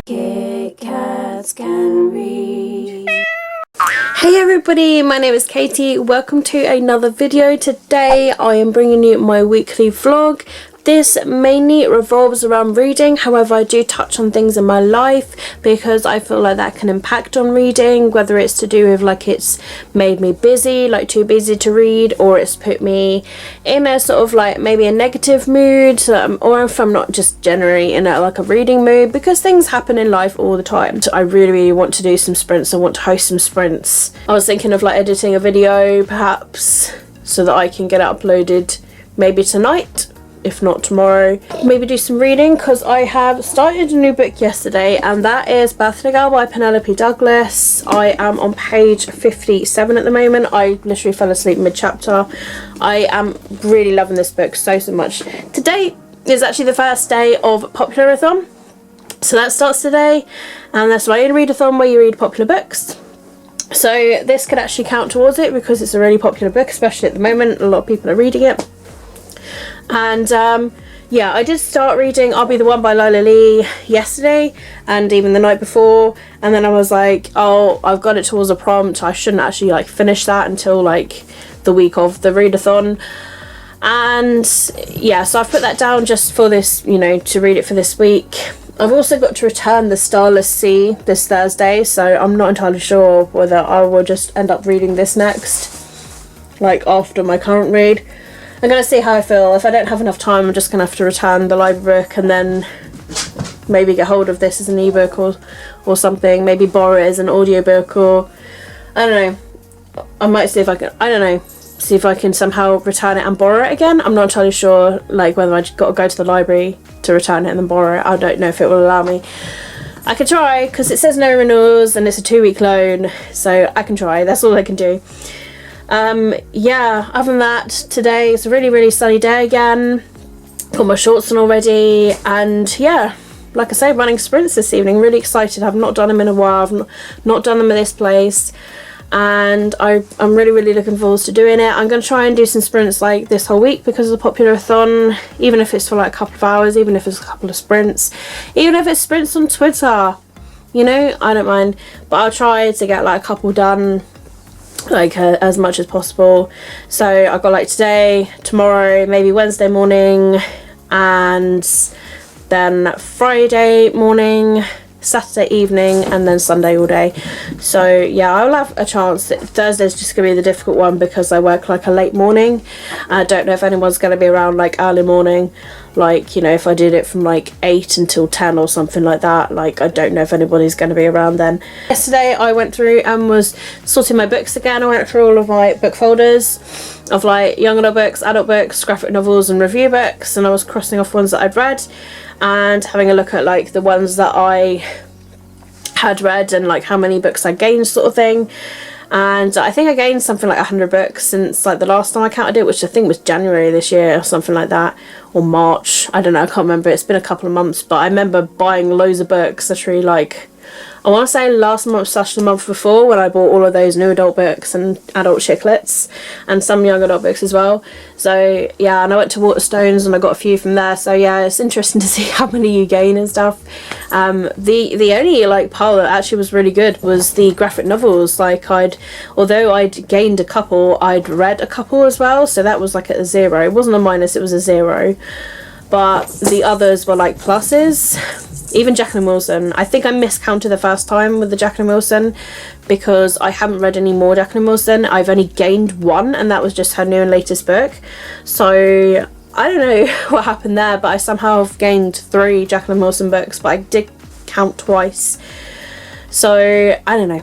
Kitkatscanread. Hey everybody, my name is Katie. Welcome to another video. Today I am bringing you my weekly vlog. This mainly revolves around reading, however I do touch on things in my life because I feel like that can impact on reading, whether it's to do with like it's made me busy, like too busy to read, or it's put me in a sort of like maybe a negative mood, or if I'm not just generally in a like a reading mood, because things happen in life all the time. So I really want to do some sprints. I want to host some sprints. I was thinking of like editing a video perhaps so that I can get it uploaded maybe tonight, if not tomorrow. Maybe do some reading because I have started a new book yesterday, and that is Beth by Penelope Douglas. I am on page 57 at the moment. I literally fell asleep mid-chapter. I am really loving this book so much. Today is actually the first day of Populathon, so that starts today, and that's my own readathon where you read popular books. So this could actually count towards it because it's a really popular book, especially at the moment. A lot of people are reading it. And yeah, I did start reading I'll Be the One by Lila Lee yesterday and even the night before, and then I was like, oh, I've got it towards a prompt, I shouldn't actually like finish that until like the week of the readathon. And yeah, so I've put that down just for this, you know, to read it for this week. I've also got to return The Starless Sea this Thursday, so I'm not entirely sure whether I will just end up reading this next, like after my current read. I'm going to see how I feel. If I don't have enough time, I'm just going to have to return the library book and then maybe get hold of this as an ebook or something. Maybe borrow it as an audiobook, or I don't know. I might see if I can, I don't know, see if I can somehow return it and borrow it again. I'm not entirely sure, like whether I just got to go to the library to return it and then borrow it. I don't know if it will allow me. I could try because it says no renewals and it's a 2-week loan, so I can try. That's all I can do. Yeah, other than that, today is a really sunny day again. Got my shorts on already, and yeah, like I say, running sprints this evening. Really excited. I've not done them in a while. I've not done them at this place, and I'm really looking forward to doing it. I'm going to try and do some sprints like this whole week because of the Populathon, even if it's for like a couple of hours, even if it's a couple of sprints, even if it's sprints on Twitter, you know, I don't mind, but I'll try to get like a couple done, like as much as possible. So I've got like today, tomorrow, maybe Wednesday morning, and then Friday morning, Saturday evening, and then Sunday all day. So yeah, I'll have a chance. Thursday's just gonna be the difficult one because I work like a late morning. I don't know if anyone's gonna be around like early morning, like, you know, if I did it from like 8 until 10 or something like that, like I don't know if anybody's going to be around then. Yesterday I went through and was sorting my books again. I went through all of my book folders of like young adult books, graphic novels and review books, and I was crossing off ones that I'd read and having a look at like the ones that I had read and like how many books I gained, sort of thing. And I think I gained something like 100 books since like the last time I counted it, which I think was January this year or something like that, or March, I don't know, I can't remember. It's been a couple of months, but I remember buying loads of books literally like, I want to say last month / the month before, when I bought all of those new adult books and adult chiclets and some young adult books as well. So yeah, and I went to Waterstones and I got a few from there. So yeah, it's interesting to see how many you gain and stuff. The only like pile that actually was really good was the graphic novels. Like although I'd gained a couple, I'd read a couple as well. So that was like at a 0. It wasn't a minus, it was a 0. But the others were like pluses. Even Jacqueline Wilson, I think I miscounted the first time with the Jacqueline Wilson because I haven't read any more Jacqueline Wilson. I've only gained 1, and that was just her new and latest book. So I don't know what happened there, but I somehow have gained 3 Jacqueline Wilson books, but I did count twice. So I don't know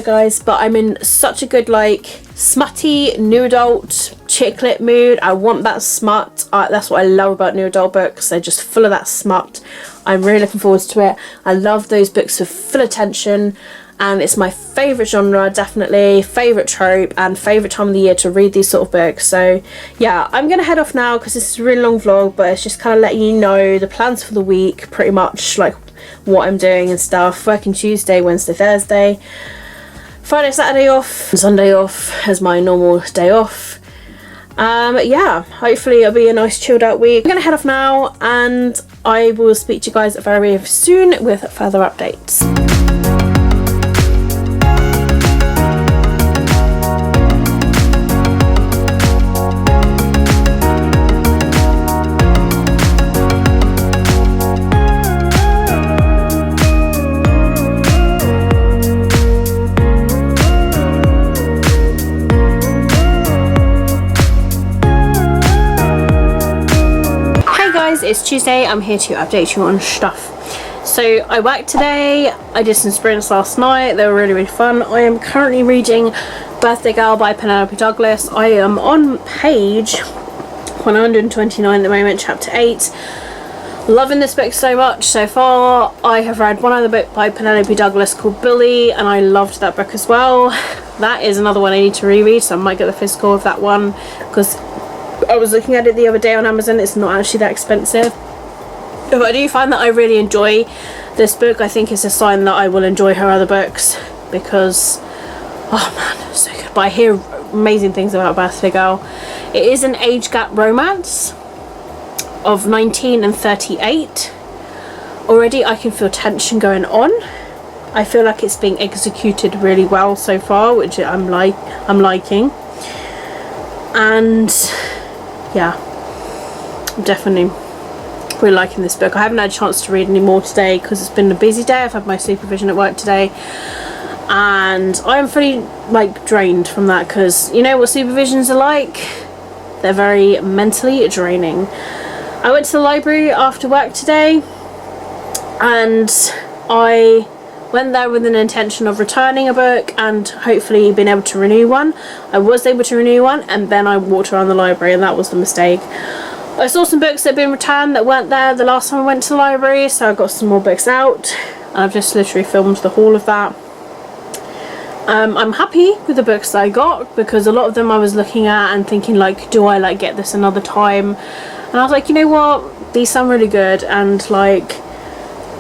guys, but I'm in such a good like smutty new adult chick lit mood. I want that smut. That's what I love about new adult books. They're just full of that smut. I'm really looking forward to it. I love those books with full attention, and it's my favourite genre, definitely favourite trope and favourite time of the year to read these sort of books. So yeah, I'm gonna head off now because this is a really long vlog, but it's just kind of letting you know the plans for the week, pretty much like what I'm doing and stuff. Working Tuesday, Wednesday, Thursday, Friday, Saturday off, Sunday off as my normal day off. Yeah, hopefully it'll be a nice chilled out week. I'm gonna head off now, and I will speak to you guys very soon with further updates. It's Tuesday. I'm here to update you on stuff. So I worked today, I did some sprints last night, they were really fun. I am currently reading Birthday Girl by Penelope Douglas. I am on page 129 at the moment, chapter 8. Loving this book so much so far. I have read one other book by Penelope Douglas called Bully, and I loved that book as well. That is another one I need to reread, so I might get the physical of that one, because I was looking at it the other day on Amazon. It's not actually that expensive. But I do find that I really enjoy this book. I think it's a sign that I will enjoy her other books, because, oh man, it's so good. But I hear amazing things about Birthday Girl. It is an age gap romance of 19 and 38. Already I can feel tension going on. I feel like it's being executed really well so far, which I'm liking. And yeah, I'm definitely really liking this book. I haven't had a chance to read any more today because it's been a busy day. I've had my supervision at work today, and I'm pretty drained from that, because you know what supervisions are like? They're very mentally draining. I went to the library after work today, and I went there with an intention of returning a book and hopefully being able to renew one. I was able to renew one, and then I walked around the library, and that was the mistake. I saw some books that had been returned that weren't there the last time I went to the library, so I got some more books out, and I've just literally filmed the haul of that. I'm happy with the books that I got, because a lot of them I was looking at and thinking do I get this another time, and I was like, you know what, these sound really good, and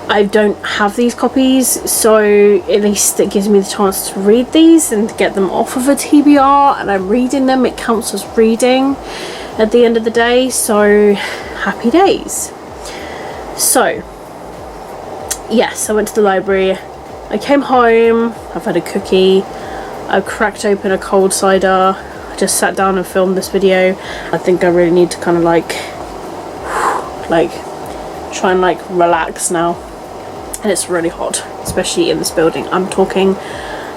I don't have these copies, so at least it gives me the chance to read these and to get them off of a TBR, and I'm reading them. It counts as reading at the end of the day, so happy days. So yes, I went to the library, I came home, I've had a cookie, I've cracked open a cold cider, I just sat down and filmed this video. I think I really need to kind of try and relax now. And it's really hot, especially in this building. I'm talking,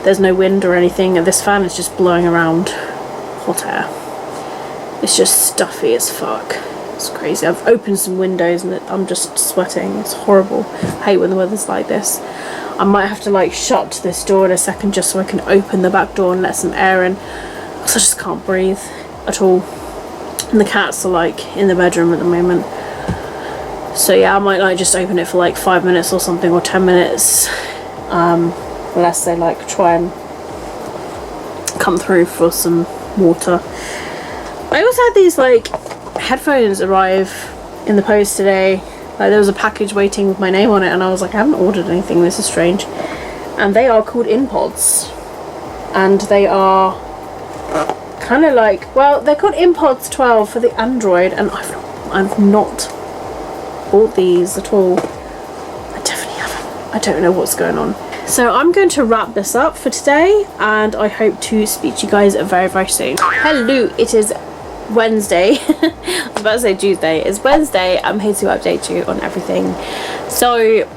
there's no wind or anything, and this fan is just blowing around hot air. It's just stuffy as fuck. It's crazy. I've opened some windows and I'm just sweating. It's horrible. I hate when the weather's like this. I might have to shut this door in a second just so I can open the back door and let some air in, because I just can't breathe at all. And the cats are in the bedroom at the moment. So yeah, I might just open it for 5 minutes or something, or 10 minutes, unless they try and come through for some water. I also had these headphones arrive in the post today. There was a package waiting with my name on it, and I was like, I haven't ordered anything, this is strange. And they are called InPods, and they are kind of well, they're called InPods 12 for the Android, and I've not bought these at all. I definitely haven't. I don't know what's going on. So I'm going to wrap this up for today, and I hope to speak to you guys very soon. Hello, it is Wednesday. I was about to say Tuesday. It's Wednesday. I'm here to update you on everything. So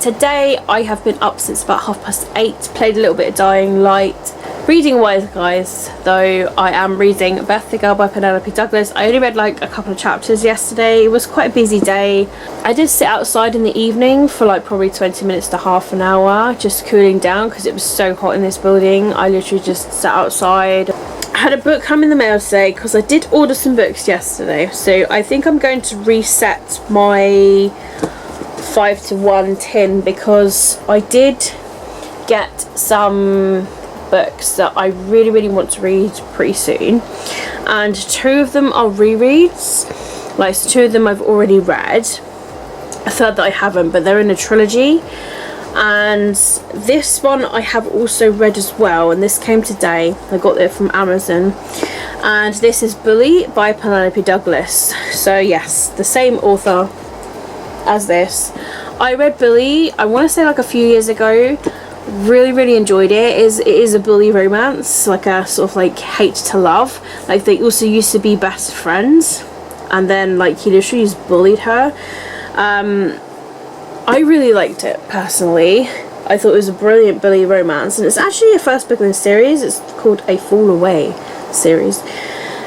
today I have been up since about 8:30, played a little bit of Dying Light. Reading wise, guys, though, I am reading Birthday Girl by Penelope Douglas. I only read a couple of chapters yesterday. It was quite a busy day. I did sit outside in the evening for probably 20 minutes to half an hour, just cooling down because it was so hot in this building. I literally just sat outside. I had a book come in the mail today because I did order some books yesterday. So I think I'm going to reset my 5 to 1 tin, because I did get some books that I really want to read pretty soon, and 2 of them are rereads. So 2 of them I've already read, a third that I haven't, but they're in a trilogy, And this one I have also read as well, and this came today. I got it from Amazon, and this is Bully by Penelope Douglas. So yes, the same author as this. I read Bully, I want to say like a few years ago. Really enjoyed it. It is a bully romance, like a sort of like hate to love. Like they also used to be best friends, and then like he literally just bullied her. I really liked it personally. I thought it was a brilliant bully romance, and it's actually a first book in the series. It's called A Fall Away series.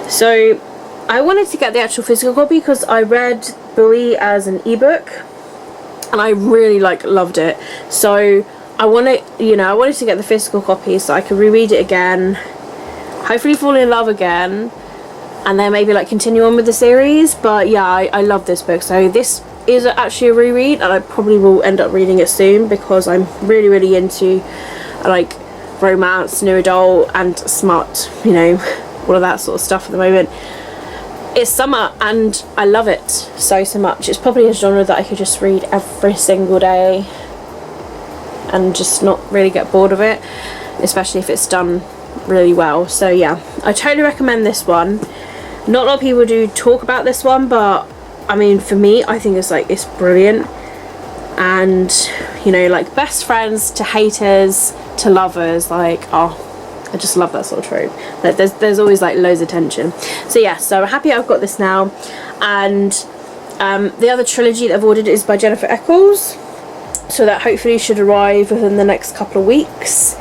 So I wanted to get the actual physical copy because I read Bully as an ebook and I really loved it. So I wanted to get the physical copy so I could reread it again, hopefully fall in love again, and then maybe like continue on with the series. But yeah, I love this book. So this is actually a reread, and I probably will end up reading it soon because I'm really into like romance, new adult and smart, you know, all of that sort of stuff at the moment. It's summer and I love it so much. It's probably a genre that I could just read every single day and just not really get bored of it, especially if it's done really well. So yeah, I totally recommend this one. Not a lot of people do talk about this one, but I mean, for me, I think it's brilliant. And you know, like best friends to haters to lovers, like, oh, I just love that sort of trope. Like there's always like loads of tension. So yeah, so I'm happy I've got this now. And the other trilogy that I've ordered is by Jennifer Eccles, so that hopefully should arrive within the next couple of weeks.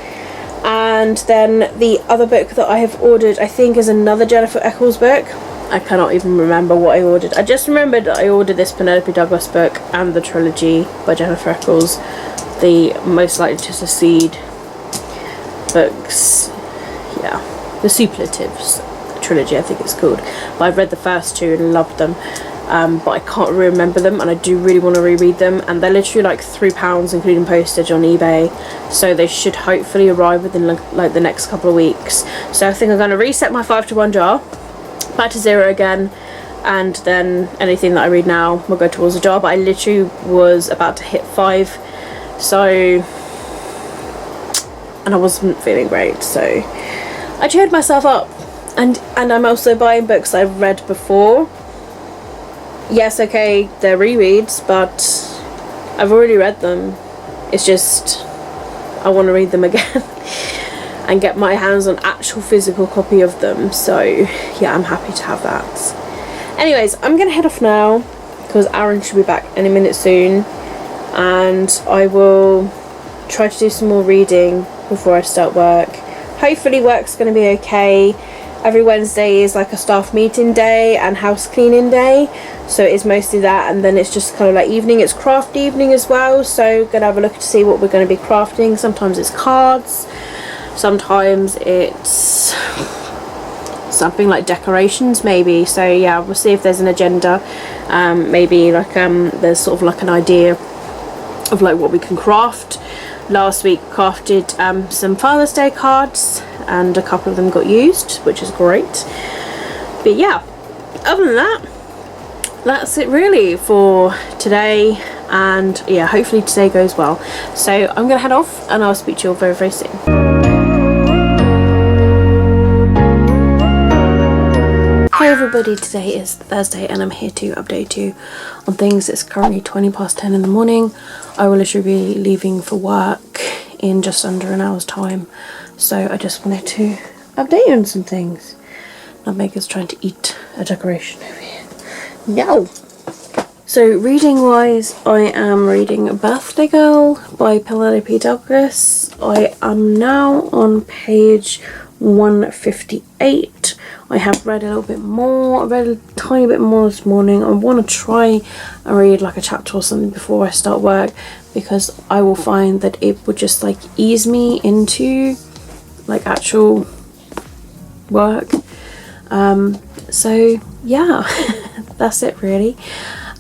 And then the other book that I have ordered, I think, is another Jennifer Eccles book. I cannot even remember what I ordered. I just remembered that I ordered this Penelope Douglas book and the trilogy by Jennifer Eccles, the Most Likely to Succeed books. Yeah, the Superlatives trilogy, I think it's called. But I've read the first two and loved them. But I can't remember them, and I do really want to reread them, and they're literally like £3 including postage on eBay, so they should hopefully arrive within like the next couple of weeks. So I think I'm going to reset my 5 to 1 jar back to 0 again, and then anything that I read now will go towards the jar. But I literally was about to hit 5, so, and I wasn't feeling great, so I cheered myself up. And I'm also buying books I've read before. Yes, okay, they're rereads, but I've already read them. It's just I want to read them again and get my hands on actual physical copy of them. So yeah, I'm happy to have that. Anyways, I'm gonna head off now because Aaron should be back any minute soon, and I will try to do some more reading before I start work. Hopefully work's gonna be okay. Every Wednesday is like a staff meeting day and house cleaning day, so it is mostly that, and then it's just kind of like evening, it's craft evening as well, so gonna have a look to see what we're going to be crafting. Sometimes it's cards, sometimes it's something like decorations maybe. So yeah, we'll see if there's an agenda. Maybe like there's sort of like an idea of like what we can craft. Last week crafted some Father's Day cards, and a couple of them got used, which is great. But yeah, other than that, that's it really for today, and yeah, hopefully today goes well. So I'm gonna head off and I'll speak to you all very soon. Hi everybody, today is Thursday and I'm here to update you on things. It's currently 10:20 in the morning. I will literally be leaving for work in just under an hour's time, so I just wanted to update you on some things. Now Megan's trying to eat a decoration over here. No! So reading wise, I am reading Birthday Girl by Penelope Douglas. I am now on page 158. I have read a little bit more. I read a tiny bit more this morning. I want to try and read like a chapter or something before I start work, because I will find that it would just like ease me into like actual work. So yeah, that's it really.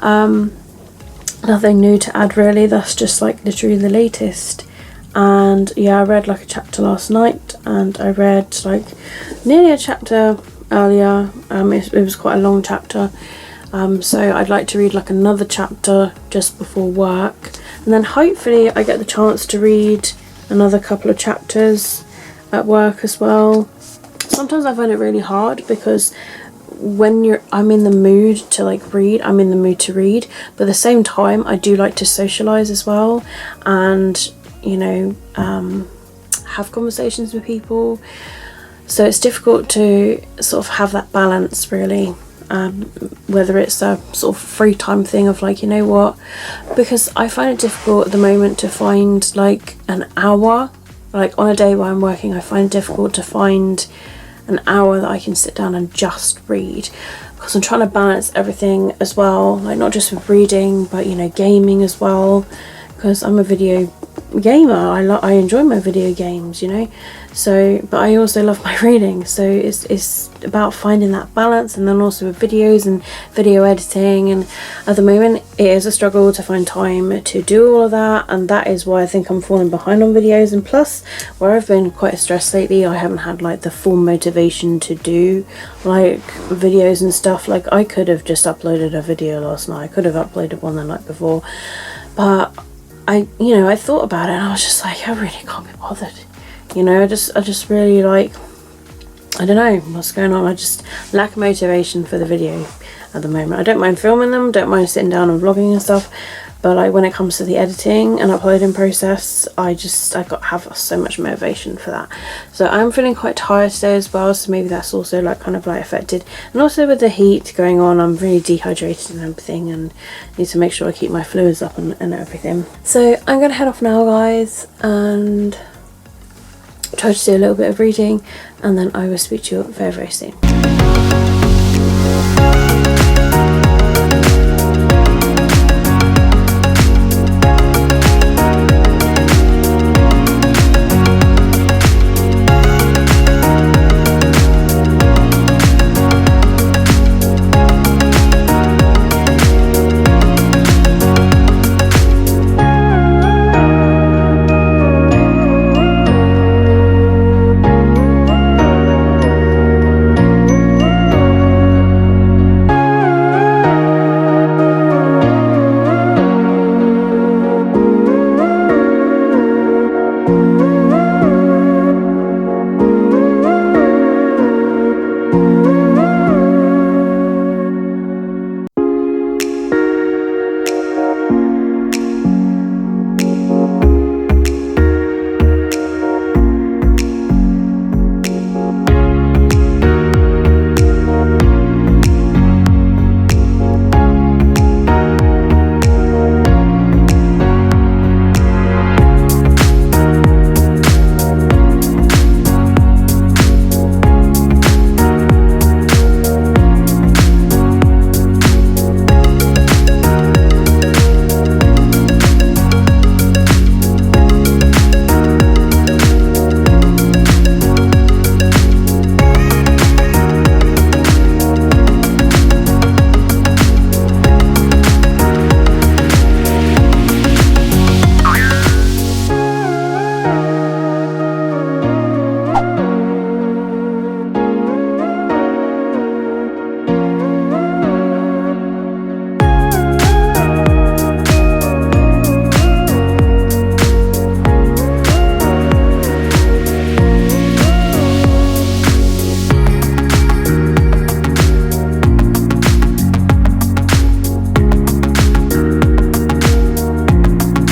Nothing new to add really. That's just like literally the latest. And yeah, I read like a chapter last night, and I read like nearly a chapter earlier. It was quite a long chapter, So I'd like to read like another chapter just before work, and then hopefully I get the chance to read another couple of chapters at work as well. Sometimes I find it really hard because when I'm in the mood to like read, I'm in the mood to read, but at the same time I do like to socialize as well, and you know, have conversations with people. So it's difficult to sort of have that balance really, whether it's a sort of free time thing of like, you know what, because I find it difficult at the moment to find like an hour, like on a day where I'm working, I find it difficult to find an hour that I can sit down and just read, because I'm trying to balance everything as well, like not just with reading but you know, gaming as well, because I'm a video gamer. I enjoy my video games, you know, so but I also love my reading, so it's about finding that balance, and then also with videos and video editing, and at the moment it is a struggle to find time to do all of that, and that is why I think I'm falling behind on videos. And plus, where I've been quite stressed lately, I haven't had like the full motivation to do like videos and stuff. Like I could have just uploaded a video last night, I could have uploaded one the night before, but I thought about it and I was just like, I really can't be bothered, you know. I just really like, I don't know what's going on, I just lack motivation for the video at the moment. I don't mind filming them, don't mind sitting down and vlogging and stuff, but like when it comes to the editing and uploading process, I have so much motivation for that. So I'm feeling quite tired today as well, so maybe that's also like kind of like affected, and also with the heat going on, I'm really dehydrated and everything, and need to make sure I keep my fluids up and everything. So I'm gonna head off now, guys, and try to do a little bit of reading, and then I will speak to you very, very soon.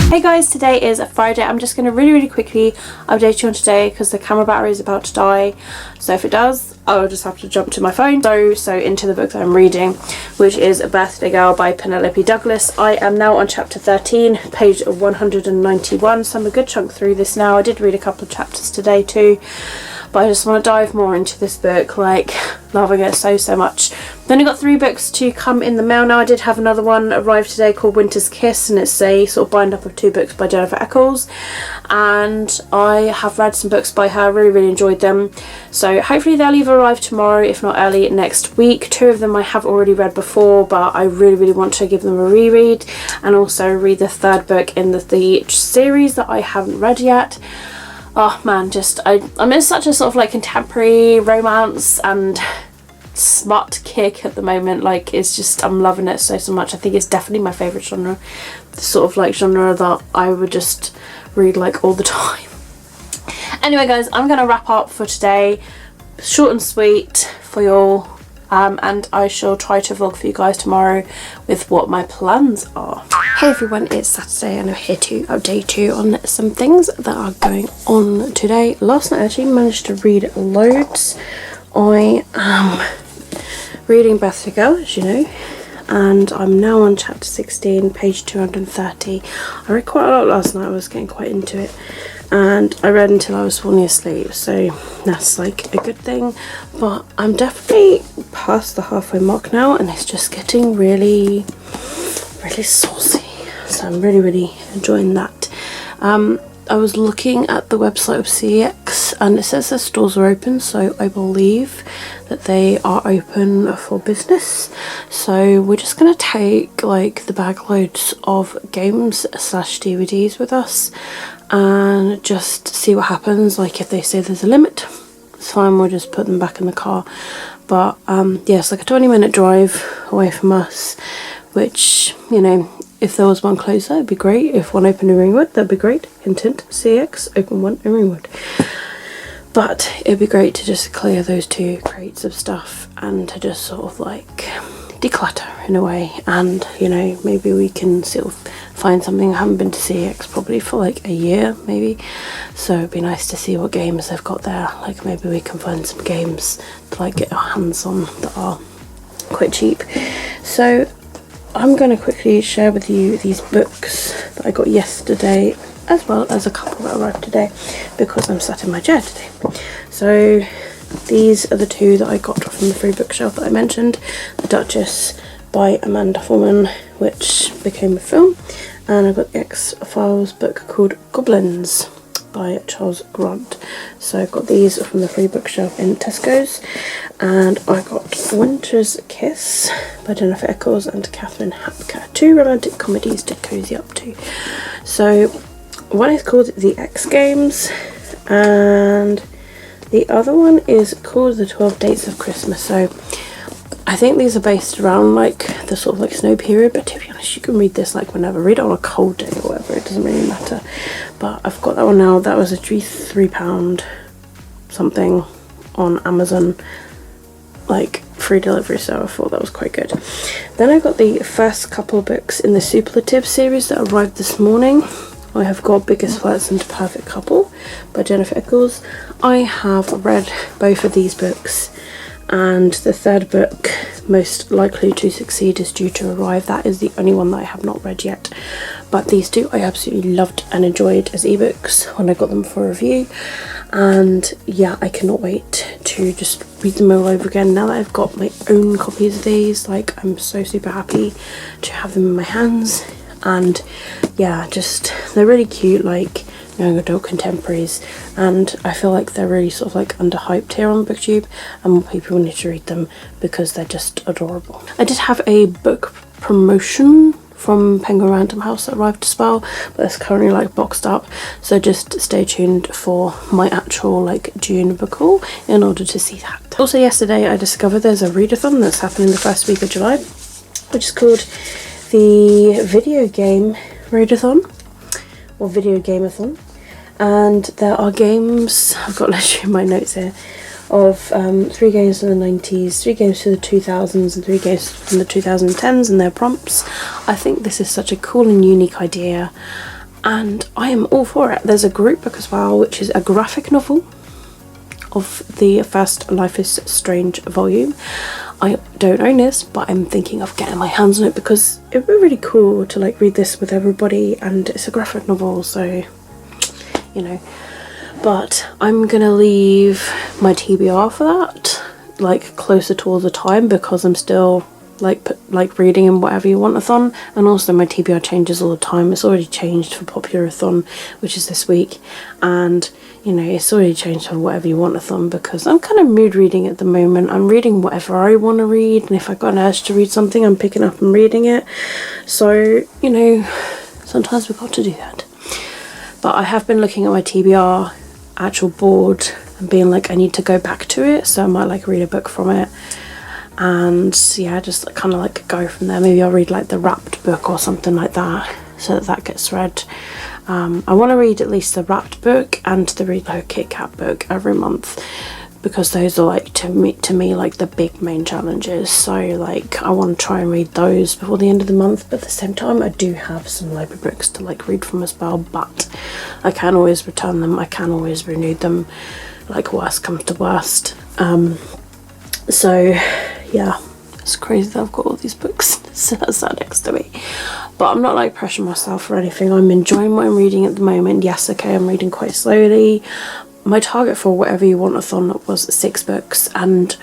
Hey guys, today is a Friday. I'm just going to really quickly update you on today because the camera battery is about to die. So if it does, I'll just have to jump to my phone. So into the book that I'm reading, which is A Birthday Girl by Penelope Douglas. I am now on chapter 13, page 191. So I'm a good chunk through this now. I did read a couple of chapters today too, but I just want to dive more into this book, like loving it so much. I've only got 3 books to come in the mail now. I did have another one arrive today called Winter's Kiss, and it's a sort of bind up of 2 books by Jennifer Eccles, and I have read some books by her, really enjoyed them. So hopefully they'll either arrive tomorrow, if not early next week. 2 of them I have already read before, but I really want to give them a reread, and also read the 3rd book in the series that I haven't read yet. Oh man, I'm in such a sort of like contemporary romance and smut kick at the moment. Like, it's just, I'm loving it so much. I think it's definitely my favourite genre, the sort of like genre that I would just read like all the time. Anyway guys, I'm gonna wrap up for today, short and sweet for y'all, and I shall try to vlog for you guys tomorrow with what my plans are. Hey everyone, it's Saturday and I'm here to update you on some things that are going on today. Last night I actually managed to read loads. I am reading Beth, as you know, and I'm now on chapter 16, page 230. I read quite a lot last night, I was getting quite into it, and I read until I was falling asleep, so that's like a good thing. But I'm definitely past the halfway mark now, and it's just getting really saucy, so I'm really enjoying that. I was looking at the website of CX and it says their stores are open, so I believe that they are open for business. So we're just gonna take like the bag loads of games / DVDs with us and just see what happens. Like, if they say there's a limit, it's fine, we'll just put them back in the car. But yeah, it's like a 20-minute drive away from us, which, you know, if there was one closer, it'd be great. If one opened in Ringwood, that'd be great. Hint, hint, CX, open one in Ringwood. But it'd be great to just clear those 2 crates of stuff and to just sort of like declutter in a way. And, you know, maybe we can sort of find something. I haven't been to CX probably for like a year, maybe. So it'd be nice to see what games they've got there. Like, maybe we can find some games to like get our hands on that are quite cheap. So I'm going to quickly share with you these books that I got yesterday, as well as a couple that arrived today, because I'm sat in my chair today. So these are the 2 that I got from the free bookshelf that I mentioned. The Duchess by Amanda Foreman, which became a film, and I got the X-Files book called Goblins by Charles Grant. So I got these from the free bookshelf in Tesco's, and I got Winter's Kiss by Jennifer Eccles and Catherine Hapker, 2 romantic comedies to cozy up to. So one is called The X Games and the other one is called The 12 Dates of Christmas. So I think these are based around like the sort of like snow period, but to be honest, you can read this like whenever. Read it on a cold day or whatever, it doesn't really matter. But I've got that one now. That was a £3 something on Amazon, like free delivery, so I thought that was quite good. Then I got the first couple of books in the Superlative series that arrived this morning. I have got Biggest Flirts and Perfect Couple by Jennifer Eccles. I have read both of these books, and the third book, Most Likely to Succeed, is due to arrive. That is the only one that I have not read yet. But these 2 I absolutely loved and enjoyed as ebooks when I got them for review. And yeah, I cannot wait to just read them all over again now that I've got my own copies of these. Like, I'm so super happy to have them in my hands. And yeah, just they're really cute, like young adult contemporaries, and I feel like they're really sort of like underhyped here on BookTube, and more people need to read them because they're just adorable. I did have a book promotion from Penguin Random House that arrived as well, but it's currently like boxed up, so just stay tuned for my actual like June book haul in order to see that. Also yesterday I discovered there's a readathon that's happening the first week of July, which is called the Video Game Readathon, or Video Gameathon, and there are games, I've got literally my notes here, of 3 games from the 90s, 3 games from the 2000s, and 3 games from the 2010s and their prompts. I think this is such a cool and unique idea, and I am all for it. There's a group book as well, which is a graphic novel of the first Life is Strange volume. I don't own this, but I'm thinking of getting my hands on it because it would be really cool to like read this with everybody, and it's a graphic novel, so you know. But I'm gonna leave my TBR for that, like closer towards the time, because I'm still like reading in Whatever You Want-a-thon, and also my TBR changes all the time. It's already changed for Popular-a-thon, which is this week, and you know, it's already changed for Whatever You Want-a-thon because I'm kind of mood reading at the moment. I'm reading whatever I want to read, and if I got an urge to read something, I'm picking up and reading it. So, you know, sometimes we've got to do that. But I have been looking at my TBR actual board and being like, I need to go back to it, so I might like read a book from it. and yeah, just kind of like go from there. Maybe I'll read like the Wrapped book or something like that, so that gets read. I want to read at least the Wrapped book and the Read Like a Kit Kat book every month, because those are like to me like the big main challenges. So like I want to try and read those before the end of the month, but at the same time I do have some library books to like read from as well, but I can always return them, I can always renew them, like worst comes to worst. So yeah, it's crazy that I've got all these books sat next to me, but I'm not like pressuring myself or anything. I'm enjoying what I'm reading at the moment. Yes, okay, I'm reading quite slowly. My target for Whatever You Want-a-thon was 6 books, and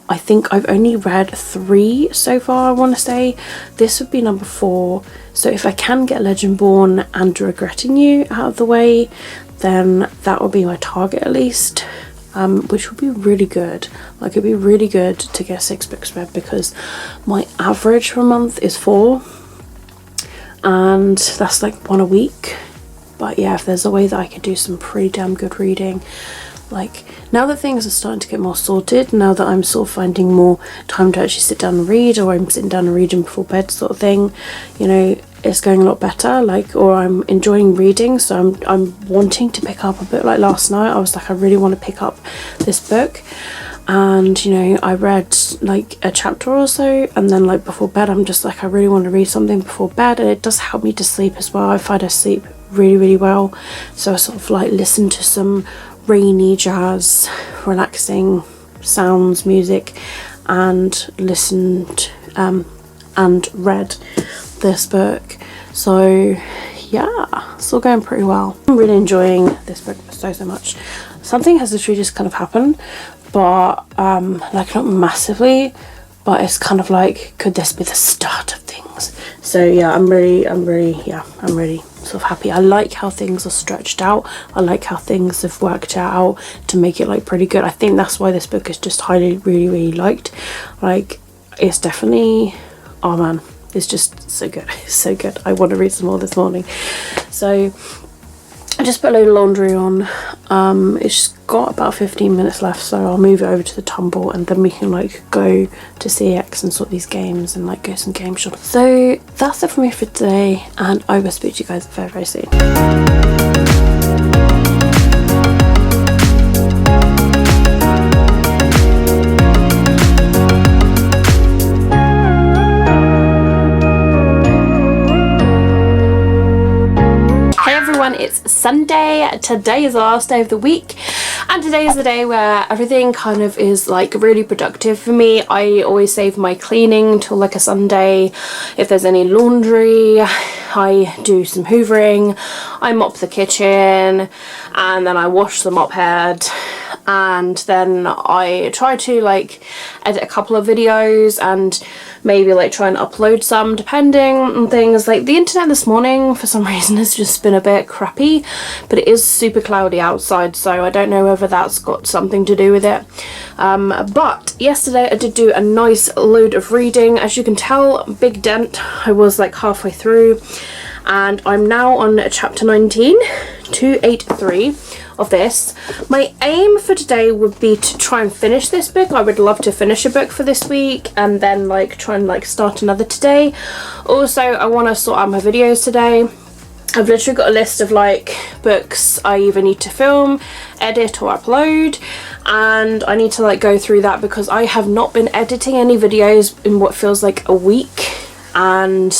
I think I've only read 3 so far, I want to say. This would be number 4, so if I can get Legendborn and Regretting You out of the way, then that would be my target at least, which would be really good. Like, it'd be really good to get 6 books read, because my average for a month is 4, and that's like 1 a week. But yeah, if there's a way that I could do some pretty damn good reading, like now that things are starting to get more sorted, now that I'm sort of finding more time to actually sit down and read, or I'm sitting down and reading before bed sort of thing, you know, it's going a lot better, like, or I'm enjoying reading, so I'm wanting to pick up a book. Like last night I was like, I really want to pick up this book, and you know, I read like a chapter or so, and then like before bed I'm just like, I really want to read something before bed, and it does help me to sleep as well. I find I sleep really well, so I sort of like listen to some rainy jazz, relaxing sounds, music, and listened and read this book. So yeah, it's all going pretty well. I'm really enjoying this book so much. Something has literally just kind of happened, but like not massively, but it's kind of like, could this be the start of things? So yeah, I'm really sort of happy. I like how things are stretched out. I like how things have worked out to make it like pretty good. I think that's why this book is just highly really liked. Like, it's definitely, oh man, it's just so good. It's so good. I want to read some more this morning. So I just put a load of laundry on. It's got about 15 minutes left, so I'll move it over to the tumble, and then we can like go to CX and sort these games and like go some game shopping. So that's it for me for today, and I will speak to you guys very soon. It's Sunday. Today is the last day of the week, and today is the day where everything kind of is like really productive for me. I always save my cleaning till like a Sunday. If there's any laundry, I do some hoovering, I mop the kitchen, and then I wash the mop head, and then I try to like edit a couple of videos and maybe like try and upload some, depending on things. Like the internet this morning for some reason has just been a bit crappy, but it is super cloudy outside, so I don't know whether that's got something to do with it. But yesterday I did do a nice load of reading. As you can tell, big dent. I was like halfway through, and I'm now on chapter 19, 283 of this. My aim for today would be to try and finish this book. I would love to finish a book for this week and then like try and like start another today. Also, I want to sort out my videos today. I've literally got a list of like books I either need to film, edit, or upload, and I need to like go through that because I have not been editing any videos in what feels like a week, and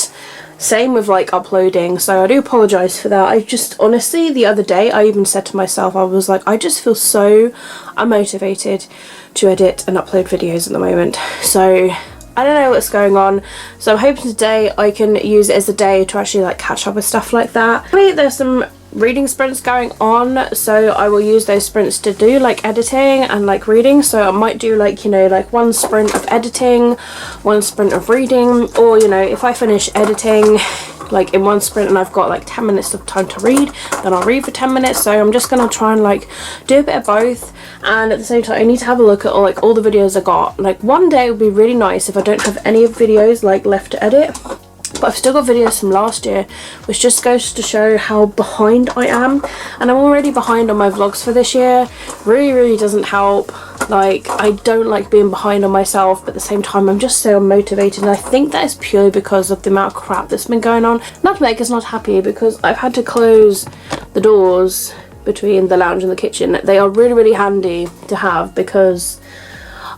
same with like uploading, so I do apologise for that. I just honestly, the other day I even said to myself, I was like, I just feel so unmotivated to edit and upload videos at the moment, so I don't know what's going on. So I'm hoping today I can use it as a day to actually like catch up with stuff like that. Wait, there's some reading sprints going on, so I will use those sprints to do like editing and like reading. So I might do like, you know, like one sprint of editing, one sprint of reading, or you know, if I finish editing like in one sprint and I've got like 10 minutes of time to read, then I'll read for 10 minutes. So I'm just gonna try and like do a bit of both, and at the same time I need to have a look at all the videos I got. Like one day it would be really nice if I don't have any videos like left to edit, but I've still got videos from last year, which just goes to show how behind I am, and I'm already behind on my vlogs for this year. Really doesn't help. Like, I don't like being behind on myself, but at the same time I'm just so unmotivated, and I think that is purely because of the amount of crap that's been going on. Nutmeg is not happy because I've had to close the doors between the lounge and the kitchen. They are really, really handy to have because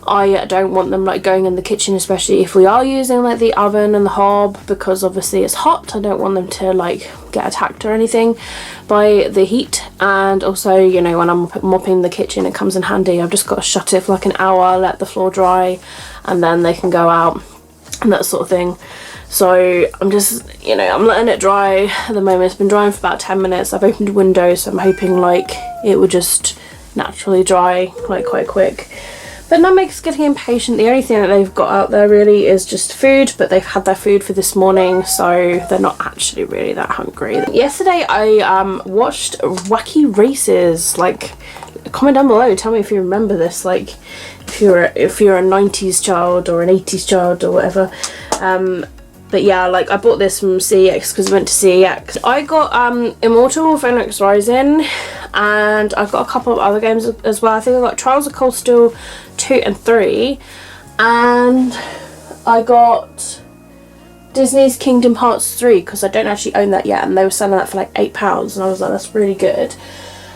I don't want them like going in the kitchen, especially if we are using like the oven and the hob, because obviously it's hot. I don't want them to like get attacked or anything by the heat. And also, you know, when I'm mopping the kitchen, it comes in handy. I've just got to shut it for like an hour, let the floor dry, and then they can go out and that sort of thing. So I'm just, you know, I'm letting it dry at the moment. It's been drying for about 10 minutes. I've opened the window, so I'm hoping like it would just naturally dry like quite quick. But Nutmeg's getting impatient. The only thing that they've got out there really is just food, but they've had their food for this morning, so they're not actually really that hungry. Yesterday I watched Wacky Races. Like, comment down below, tell me if you remember this, like if you're a 90s child or an 80s child or whatever. But yeah, like I bought this from CEX because I went to CEX. I got Immortal Phoenix Rising, and I've got a couple of other games as well. I think I got Trials of Cold Steel 2 and 3, and I got Disney's Kingdom Hearts 3 because I don't actually own that yet, and they were selling that for like £8, and I was like, that's really good.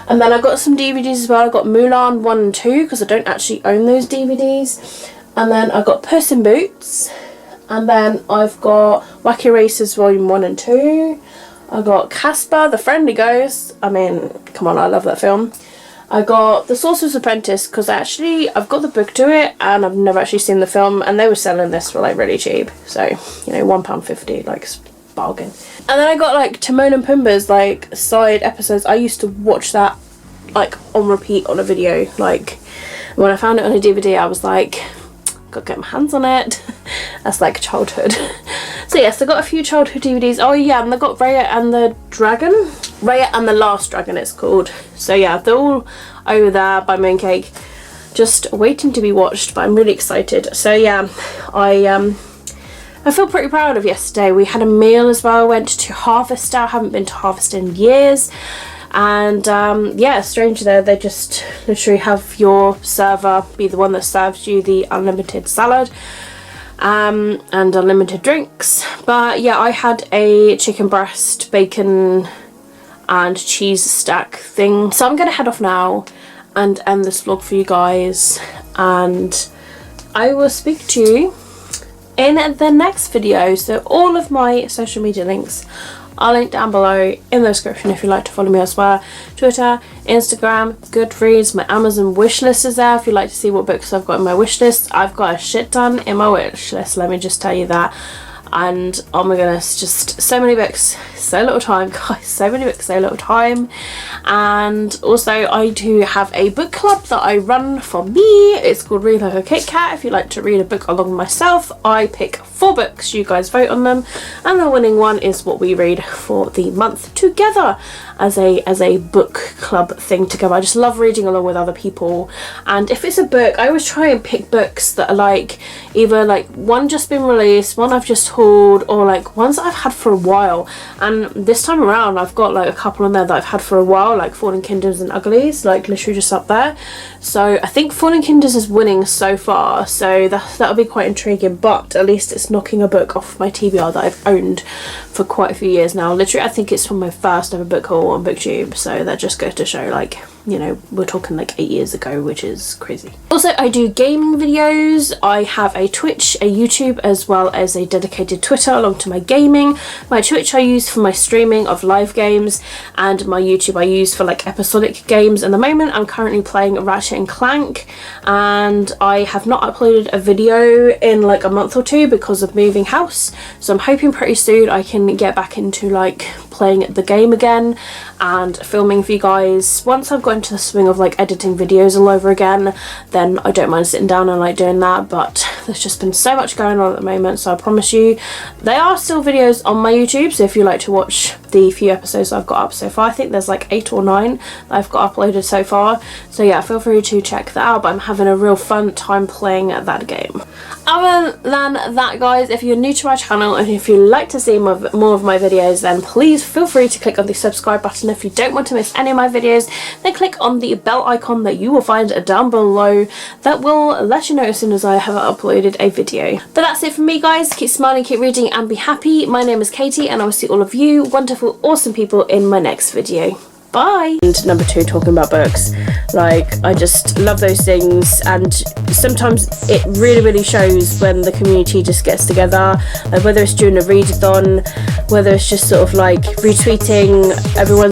And then I got some DVDs as well. I got Mulan 1 and 2 because I don't actually own those DVDs. And then I got Puss in Boots. And then I've got Wacky Races Volume 1 and 2. I got Casper the Friendly Ghost. I mean, come on, I love that film. I got The Sorcerer's Apprentice because I've got the book to it and I've never actually seen the film, and they were selling this for like really cheap. So, you know, £1.50, like bargain. And then I got like Timon and Pumbaa's like side episodes. I used to watch that like on repeat on a video. Like when I found it on a DVD, I was like, gotta get my hands on it. That's like childhood. So yes, I got a few childhood DVDs. Oh yeah, and I got Raya and the Dragon. Raya and the Last Dragon it's called. So yeah, they're all over there by Mooncake, just waiting to be watched, but I'm really excited. So yeah, I feel pretty proud of yesterday. We had a meal as well. I went to Harvester. I haven't been to Harvester in years. And yeah, strange there, they just literally have your server be the one that serves you the unlimited salad and unlimited drinks. But yeah, I had a chicken breast, bacon and cheese stack thing. So I'm gonna head off now and end this vlog for you guys, and I will speak to you in the next video. So all of my social media links I'll link down below in the description if you'd like to follow me elsewhere. Twitter, Instagram, Goodreads, my Amazon wishlist is there if you'd like to see what books I've got in my wishlist. I've got a shit ton in my wishlist, let me just tell you that. And oh my goodness, just so many books, so little time, guys, so many books, so little time. And also I do have a book club that I run for me. It's called Read Like a Kit Kat. If you'd like to read a book along with myself, I pick 4 books, you guys vote on them, and the winning one is what we read for the month together as a book club thing together. I just love reading along with other people, and if it's a book, I always try and pick books that are like either like one just been released, one I've just hauled, or like ones that I've had for a while. And this time around I've got like a couple on there that I've had for a while, like Fallen Kingdoms and Uglies, like literally just up there. So I think Fallen Kingdoms is winning so far, so that'll be quite intriguing, but at least it's knocking a book off my TBR that I've owned for quite a few years now. Literally I think it's from my first ever book haul on BookTube, so that just goes to show, like, you know, we're talking like 8 years ago, which is crazy. Also, I do gaming videos. I have a Twitch, a YouTube, as well as a dedicated Twitter along to my gaming. My Twitch I use for my streaming of live games, and my YouTube I use for like episodic games. At the moment I'm currently playing Ratchet and Clank, and I have not uploaded a video in like a month or two because of moving house, so I'm hoping pretty soon I can get back into like playing the game again and filming for you guys. Once I've got into the swing of like editing videos all over again, then I don't mind sitting down and like doing that, but there's just been so much going on at the moment, so I promise you there are still videos on my YouTube, so if you like to watch the few episodes I've got up so far. I think there's like 8 or 9 that I've got uploaded so far, so yeah, feel free to check that out. But I'm having a real fun time playing that game. Other than that, guys, if you're new to my channel and if you'd like to see more of my videos, then please feel free to click on the subscribe button. If you don't want to miss any of my videos, then click on the bell icon that you will find down below. That will let you know as soon as I have uploaded a video. But that's it from me, guys. Keep smiling, keep reading, and be happy. My name is Katie, and I will see all of you wonderful, awesome people in my next video. Bye! And number 2, talking about books. Like, I just love those things, and sometimes it really shows when the community just gets together, like whether it's during a readathon, whether it's just sort of like retweeting everyone's